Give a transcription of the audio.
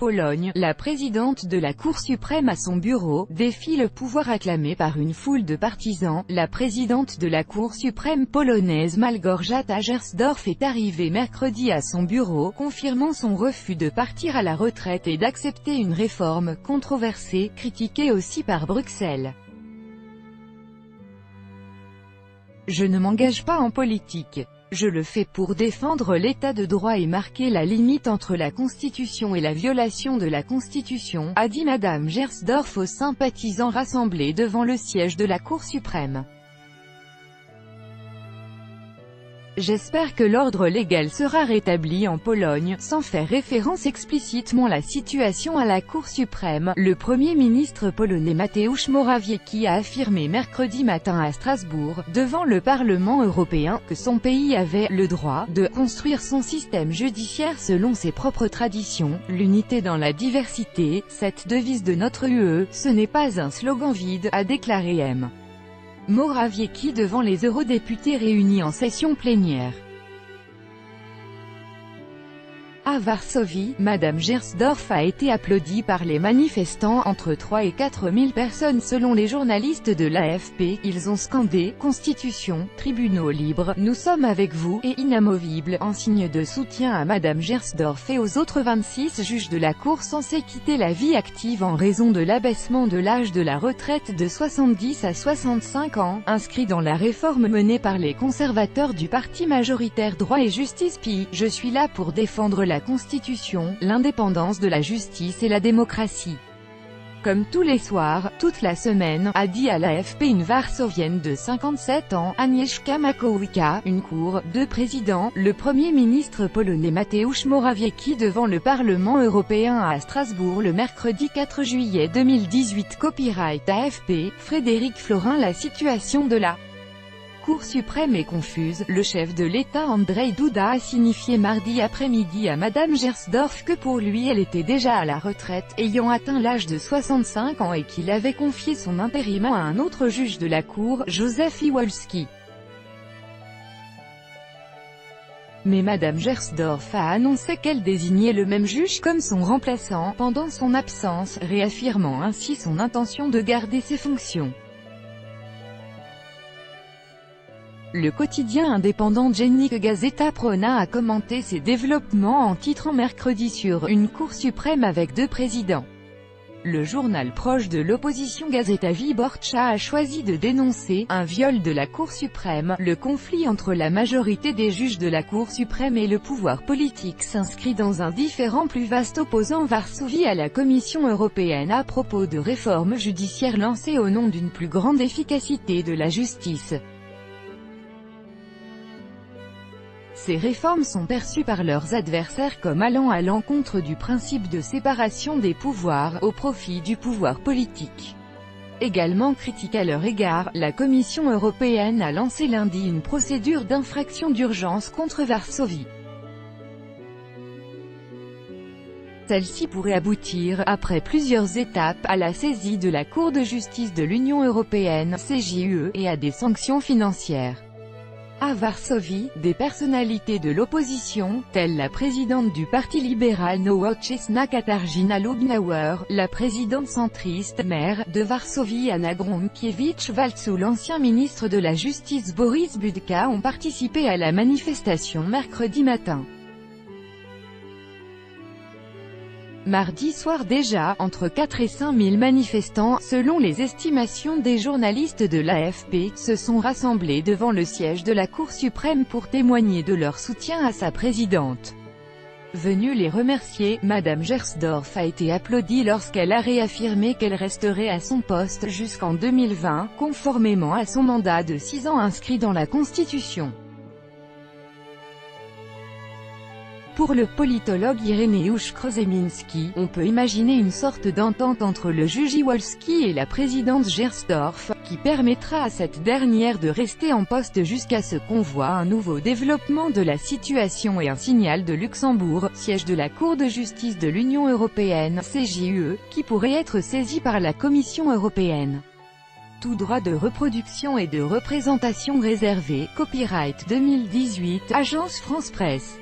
Pologne, la présidente de la Cour suprême à son bureau, défie le pouvoir acclamé par une foule de partisans. La présidente de la Cour suprême polonaise Małgorzata Gersdorf est arrivée mercredi à son bureau, confirmant son refus de partir à la retraite et d'accepter une réforme controversée, critiquée aussi par Bruxelles. Je ne m'engage pas en politique. Je le fais pour défendre l'état de droit et marquer la limite entre la Constitution et la violation de la Constitution, a dit Madame Gersdorf aux sympathisants rassemblés devant le siège de la Cour suprême. J'espère que l'ordre légal sera rétabli en Pologne, sans faire référence explicitement à la situation à la Cour suprême. Le Premier ministre polonais Mateusz Morawiecki a affirmé mercredi matin à Strasbourg, devant le Parlement européen, que son pays avait « le droit » de construire son système judiciaire selon ses propres traditions, l'unité dans la diversité, cette devise de notre UE, ce n'est pas un slogan vide, a déclaré M. Morawiecki devant les eurodéputés réunis en session plénière. À Varsovie, Madame Gersdorf a été applaudie par les manifestants, entre 3 et 4 000 personnes selon les journalistes de l'AFP. Ils ont scandé « Constitution, tribunaux libres, nous sommes avec vous » et « inamovibles » en signe de soutien à Madame Gersdorf et aux autres 26 juges de la Cour censés quitter la vie active en raison de l'abaissement de l'âge de la retraite de 70 à 65 ans, inscrit dans la réforme menée par les conservateurs du parti majoritaire Droit et Justice PI. Je suis là pour défendre la Constitution, l'indépendance de la justice et la démocratie. Comme tous les soirs, toute la semaine, a dit à l'AFP une Varsovienne de 57 ans, Agnieszka Makowiecka, une cour, deux présidents, le Premier ministre polonais Mateusz Morawiecki devant le Parlement européen à Strasbourg le mercredi 4 juillet 2018. Copyright AFP, Frédéric Florin. La situation de la Cour suprême est confuse. Le chef de l'État Andrzej Duda a signifié mardi après-midi à Madame Gersdorf que pour lui elle était déjà à la retraite, ayant atteint l'âge de 65 ans et qu'il avait confié son intérim à un autre juge de la Cour, Józef Iwulski. Mais Madame Gersdorf a annoncé qu'elle désignait le même juge comme son remplaçant pendant son absence, réaffirmant ainsi son intention de garder ses fonctions. Le quotidien indépendant Dziennik Gazeta Prawna a commenté ces développements en titrant mercredi sur « Une Cour suprême avec deux présidents ». Le journal proche de l'opposition Gazeta Wyborcza a choisi de dénoncer « un viol de la Cour suprême ». Le conflit entre la majorité des juges de la Cour suprême et le pouvoir politique s'inscrit dans un différend plus vaste opposant Varsovie à la Commission européenne à propos de réformes judiciaires lancées au nom d'une plus grande efficacité de la justice. Ces réformes sont perçues par leurs adversaires comme allant à l'encontre du principe de séparation des pouvoirs, au profit du pouvoir politique. Également critique à leur égard, la Commission européenne a lancé lundi une procédure d'infraction d'urgence contre Varsovie. Celle-ci pourrait aboutir, après plusieurs étapes, à la saisie de la Cour de justice de l'Union européenne (CJUE) et à des sanctions financières. À Varsovie, des personnalités de l'opposition, telles la présidente du Parti libéral Nowoczesna Katarzyna Lubnauer, la présidente centriste, maire de Varsovie Anna Gronkiewicz-Waltz ou l'ancien ministre de la Justice Boris Budka ont participé à la manifestation mercredi matin. Mardi soir déjà, entre 4 et 5 000 manifestants, selon les estimations des journalistes de l'AFP, se sont rassemblés devant le siège de la Cour suprême pour témoigner de leur soutien à sa présidente. Venue les remercier, Madame Gersdorf a été applaudie lorsqu'elle a réaffirmé qu'elle resterait à son poste jusqu'en 2020, conformément à son mandat de 6 ans inscrit dans la Constitution. Pour le politologue Ireneusz Krzeminski, on peut imaginer une sorte d'entente entre le juge Iwulski et la présidente Gersdorf, qui permettra à cette dernière de rester en poste jusqu'à ce qu'on voit un nouveau développement de la situation et un signal de Luxembourg, siège de la Cour de justice de l'Union européenne (CJUE), qui pourrait être saisi par la Commission européenne. Tout droit de reproduction et de représentation réservé. Copyright 2018, Agence France Presse.